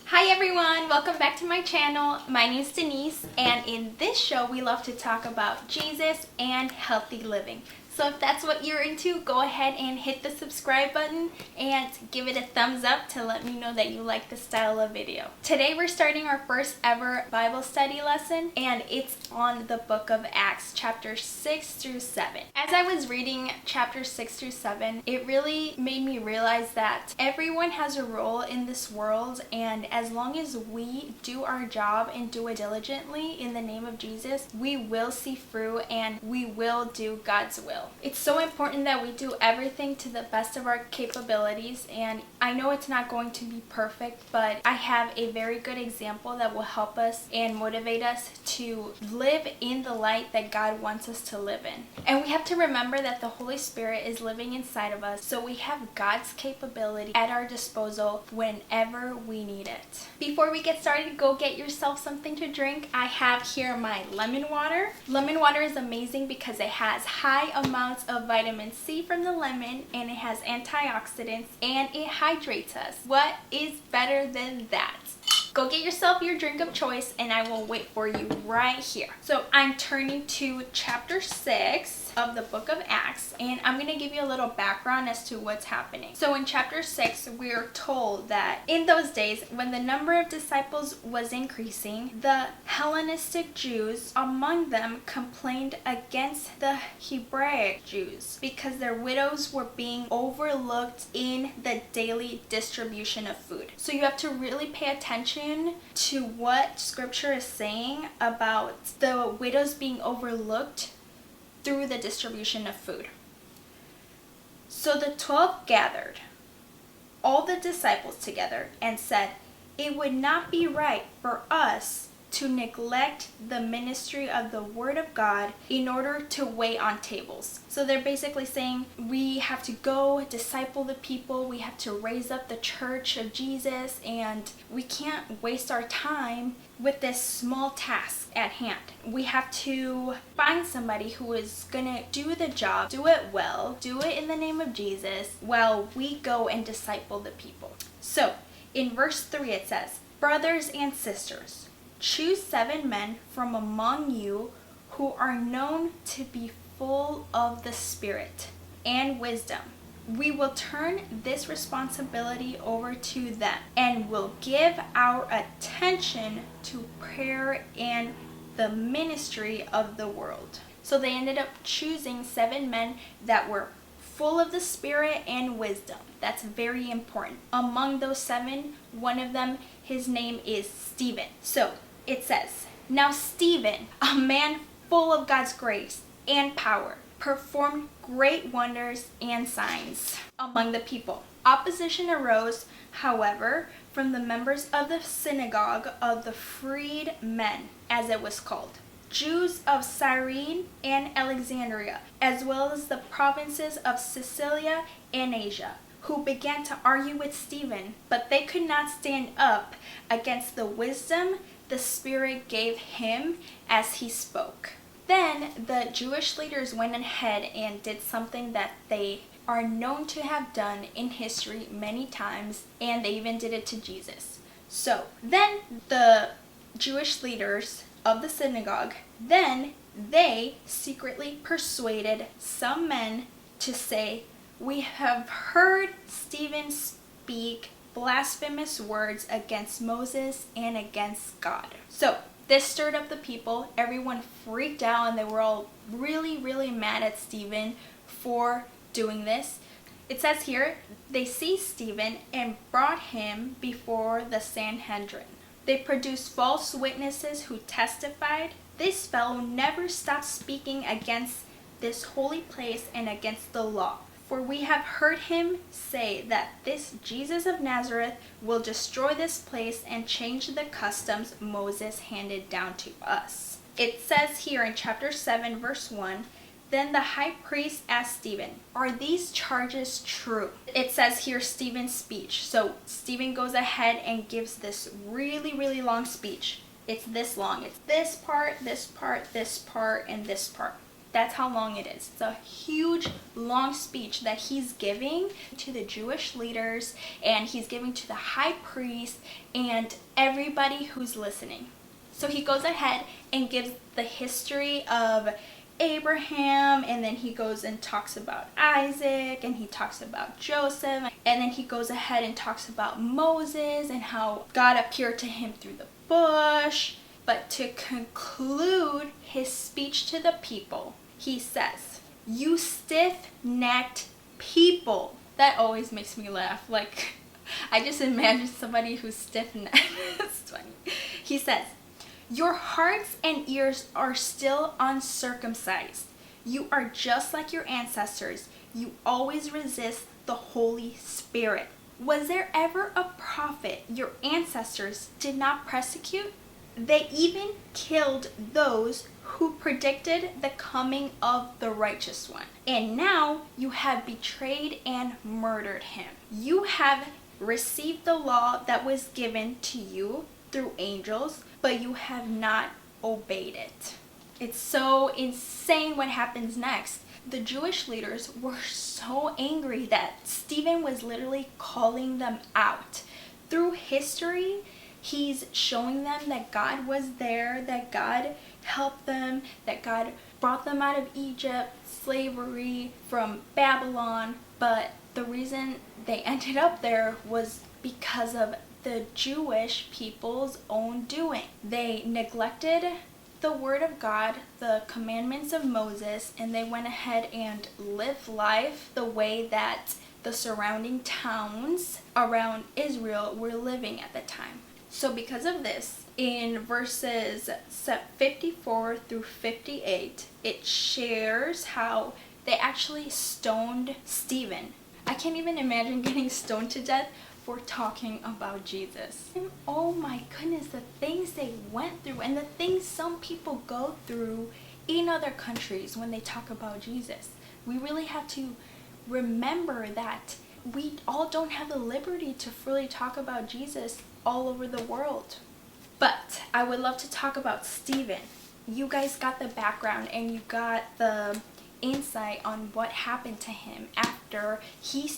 Hi everyone, welcome back to my channel. My name is Denisse, and in this show we love to talk about Jesus and healthy living. So if that's what you're into, go ahead and hit the subscribe button and give it a thumbs up to let me know that you like this style of video. Today we're starting our first ever Bible study lesson, and it's on the book of Acts, chapters 6 through 7. As I was reading chapters 6 through 7, it really made me realize that everyone has a role in this world, and as long as we do our job and do it diligently in the name of Jesus, we will see fruit and we will do God's will. It's so important that we do everything to the best of our capabilities, and I know it's not going to be perfect, but I have a very good example that will help us and motivate us to live in the light that God wants us to live in. And we have to remember that the Holy Spirit is living inside of us, so we have God's capability at our disposal whenever we need it. Before we get started, go get yourself something to drink. I have here my lemon water. Lemon water is amazing because it has high amounts of vitamin C from the lemon, and it has antioxidants, and it hydrates us. What is better than that? Go get yourself your drink of choice, and I will wait for you right here. So I'm turning to chapter 6 of the book of Acts, and I'm going to give you a little background as to what's happening. So in chapter 6, we are told that in those days, when the number of disciples was increasing, the Hellenistic Jews among them complained against the Hebraic Jews because their widows were being overlooked in the daily distribution of food. So you have to really pay attention to what scripture is saying about the widows being overlooked through the distribution of food. So the 12 gathered all the disciples together and said, "It would not be right for us to neglect the ministry of the Word of God in order to wait on tables." So they're basically saying we have to go disciple the people, we have to raise up the church of Jesus, and we can't waste our time with this small task at hand. We have to find somebody who is gonna do the job, do it well, do it in the name of Jesus, while we go and disciple the people. So in verse 3 it says, "Brothers and sisters, choose 7 men from among you who are known to be full of the Spirit and wisdom. We will turn this responsibility over to them and will give our attention to prayer and the ministry of the world." So they ended up choosing 7 men that were full of the Spirit and wisdom. That's very important. Among those 7, one of them, his name is Stephen. So it says, "Now Stephen, a man full of God's grace and power, performed great wonders and signs among the people. Opposition arose, however, from the members of the synagogue of the freed men, as it was called, Jews of Cyrene and Alexandria, as well as the provinces of Cilicia and Asia, who began to argue with Stephen, but they could not stand up against the wisdom the Spirit gave him as he spoke." Then the Jewish leaders went ahead and did something that they are known to have done in history many times, and they even did it to Jesus. So then the Jewish leaders of the synagogue, then they secretly persuaded some men to say, "We have heard Stephen speak blasphemous words against Moses and against God." So this stirred up the people. Everyone freaked out, and they were all really mad at Stephen for doing this. It says here, they seized Stephen and brought him before the Sanhedrin. They produced false witnesses who testified, "This fellow never stopped speaking against this holy place and against the law. For we have heard him say that this Jesus of Nazareth will destroy this place and change the customs Moses handed down to us." It says here in chapter 7, verse 1, "Then the high priest asked Stephen, 'Are these charges true?'" It says here Stephen's speech. So Stephen goes ahead and gives this really long speech. It's this long. It's this part, and this part. That's how long it is. It's a huge, long speech that he's giving to the Jewish leaders, and he's giving to the high priest and everybody who's listening. So he goes ahead and gives the history of Abraham, and then he goes and talks about Isaac, and he talks about Joseph, and then he goes ahead and talks about Moses and how God appeared to him through the bush. But to conclude his speech to the people, he says, "You stiff-necked people." That always makes me laugh. Like, I just imagine somebody who's stiff-necked. It's funny. He says, "Your hearts and ears are still uncircumcised. You are just like your ancestors. You always resist the Holy Spirit. Was there ever a prophet your ancestors did not persecute? They even killed those who predicted the coming of the righteous one. And now you have betrayed and murdered him. You have received the law that was given to you through angels, but you have not obeyed it." It's so insane what happens next. The Jewish leaders were so angry that Stephen was literally calling them out. Through history, he's showing them that God was there, that God helped them, that God brought them out of Egypt, slavery, from Babylon. But the reason they ended up there was because of the Jewish people's own doing. They neglected the word of God, the commandments of Moses, and they went ahead and lived life the way that the surrounding towns around Israel were living at the time. So because of this, in verses 54 through 58, it shares how they actually stoned Stephen. I can't even imagine getting stoned to death for talking about Jesus. And oh my goodness, the things they went through and the things some people go through in other countries when they talk about Jesus. We really have to remember that we all don't have the liberty to freely talk about Jesus all over the world. But I would love to talk about Stephen. You guys got the background and you got the insight on what happened to him after he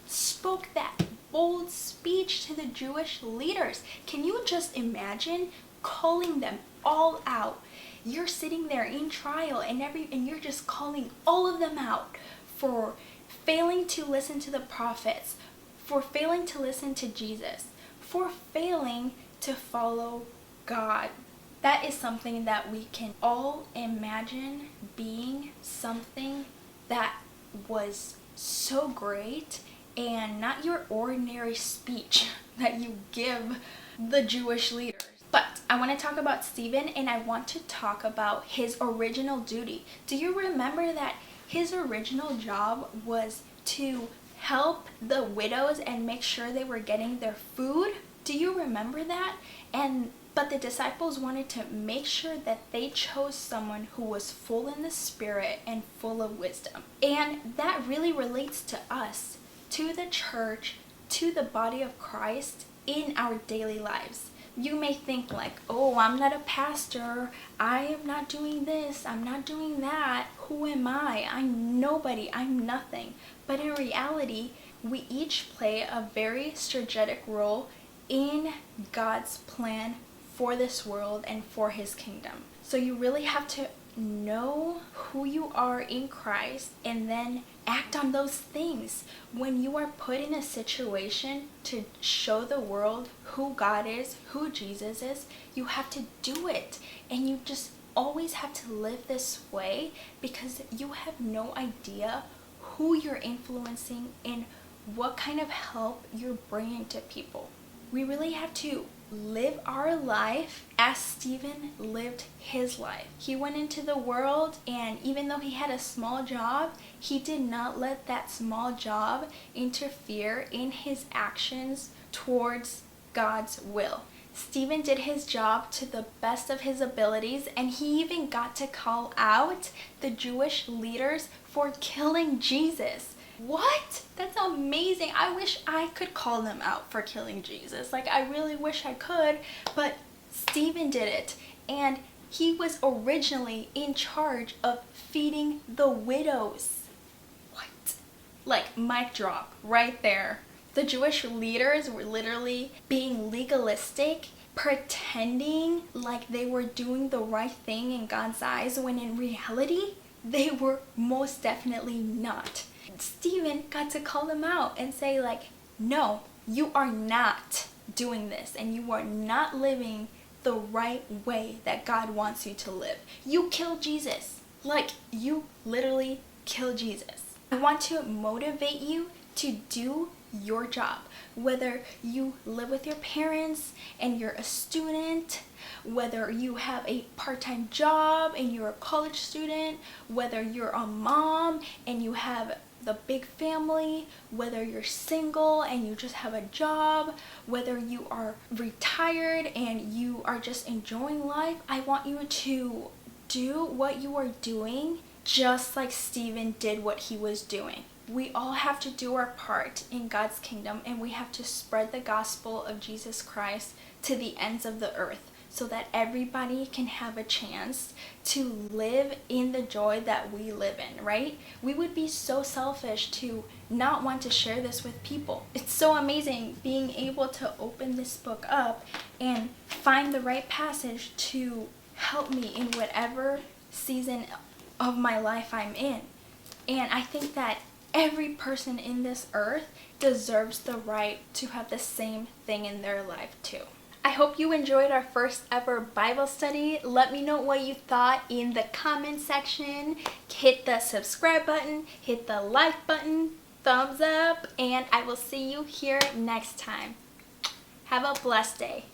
spoke that bold speech to the Jewish leaders. Can you just imagine calling them all out? You're sitting there in trial and you're just calling all of them out for failing to listen to the prophets, for failing to listen to Jesus, for failing to follow God. That is something that we can all imagine being something that was so great and not your ordinary speech that you give the Jewish leaders. But I want to talk about Stephen, and I want to talk about his original duty. Do you remember that his original job was to help the widows and make sure they were getting their food? Do you remember that? But the disciples wanted to make sure that they chose someone who was full in the Spirit and full of wisdom. And that really relates to us, to the church, to the body of Christ in our daily lives. You may think like, oh, I'm not a pastor, I am not doing this, I'm not doing that, who am I? I'm nobody, I'm nothing. But in reality, we each play a very strategic role in God's plan for this world and for His kingdom. So you really have to know who you are in Christ and then act on those things. When you are put in a situation to show the world who God is, who Jesus is, you have to do it. And you just always have to live this way because you have no idea who you're influencing and what kind of help you're bringing to people. We really have to live our life as Stephen lived his life. He went into the world, and even though he had a small job, he did not let that small job interfere in his actions towards God's will. Stephen did his job to the best of his abilities, and he even got to call out the Jewish leaders for killing Jesus. What? That's amazing. I wish I could call them out for killing Jesus. Like, I really wish I could, but Stephen did it. And He was originally in charge of feeding the widows. What? Like, mic drop right there. The Jewish leaders were literally being legalistic, pretending like they were doing the right thing in God's eyes, when in reality, they were most definitely not. Stephen got to call them out and say, like, no, you are not doing this, and you are not living the right way that God wants you to live. You killed Jesus. Like, you literally killed Jesus. I want to motivate you to do your job. Whether you live with your parents and you're a student, whether you have a part-time job and you're a college student, whether you're a mom and you have the big family, whether you're single and you just have a job, whether you are retired and you are just enjoying life, I want you to do what you are doing just like Stephen did what he was doing. We all have to do our part in God's kingdom, and we have to spread the gospel of Jesus Christ to the ends of the earth, so that everybody can have a chance to live in the joy that we live in, right? We would be so selfish to not want to share this with people. It's so amazing being able to open this book up and find the right passage to help me in whatever season of my life I'm in. And I think that every person in this earth deserves the right to have the same thing in their life too. I hope you enjoyed our first ever Bible study. Let me know what you thought in the comment section. Hit the subscribe button, hit the like button, thumbs up, and I will see you here next time. Have a blessed day.